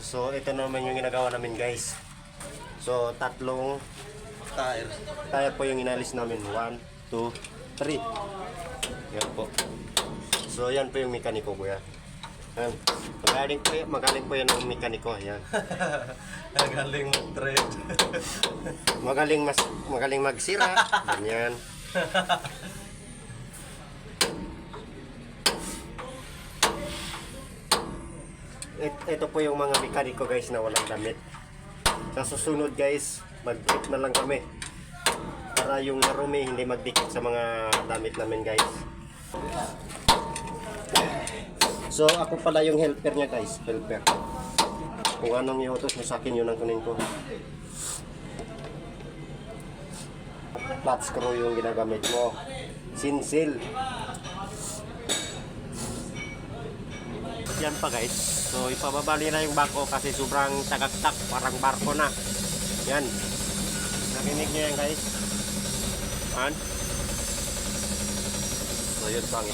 So ito naman yung ginagawa namin guys. So tatlong tire po yung inalis namin. 1, 2, 3. Yan po. So yan po yung mekaniko kuya. Yan. Magaling po yan ang mekaniko. Yan. Galing mag-trade. magaling magsira. Ganyan. Ito po yung mga mekaniko guys na walang damit. Sa susunod guys, mag-dip na lang kami para yung marumi hindi magdikit sa mga damit namin guys. So ako pala yung helper niya guys, helper. Kung anong iutos mo sa akin yun ang kunin ko. Flat screw yung ginagamit mo. Sinsil. Yan pa guys. So ipababali na yung bako kasi sobrang tagaktak, parang barko na. Yan. Narinig niyo yan guys. Yan. So yun pang.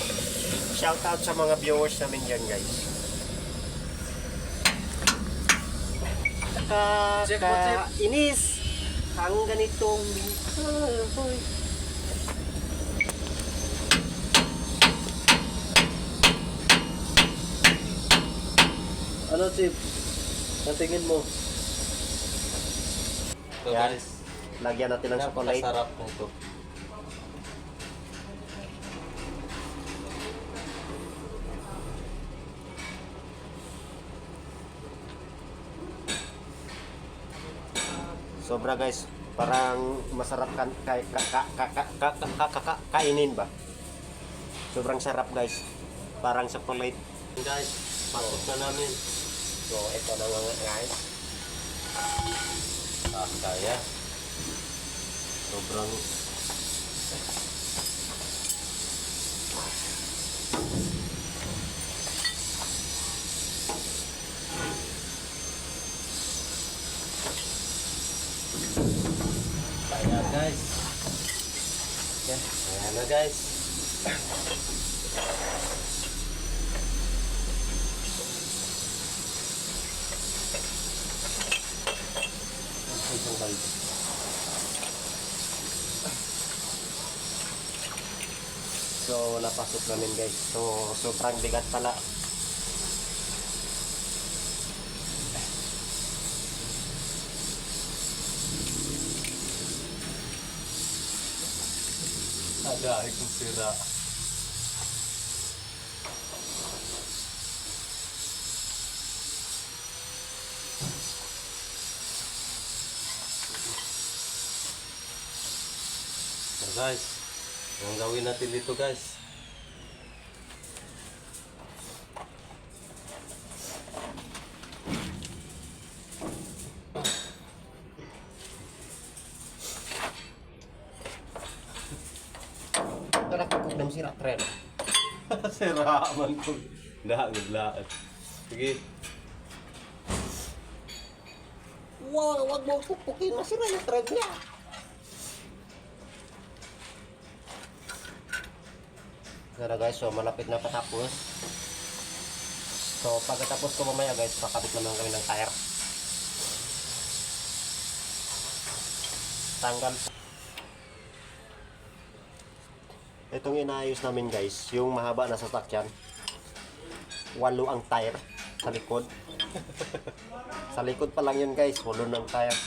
Shout out sa mga viewers namin dyan guys. Inis ang ganitong Ano, Chip? Natingin mo? So yan. guys, Lagyan natin ng chocolate. napakasarap nito. Sobra guys, parang masarap kainin ba? Sobrang sarap guys. Parang chocolate. Guys, pasok na namin. So ito na nga guys. Kaya. Sobrang Kaya guys. Yan. Ayan na guys. isang balde. So napasok namin guys. So sobrang bigat pala. Agay kong sira. So guys, ang gawin natin dito guys. Ito na kapag sira tren. Sira man ko. Lahat. Sige. Wow, wag mo pupukin. Masira yung thread niya. Pero guys, so malapit na patapos. So pagkatapos ko mamaya guys, pakabit naman kami ng tire. Tanggal. Itong inaayos namin guys, yung mahaba na sasakyan. 8 ang tire sa likod. Sa likod pa lang yun guys, 8 ng tire.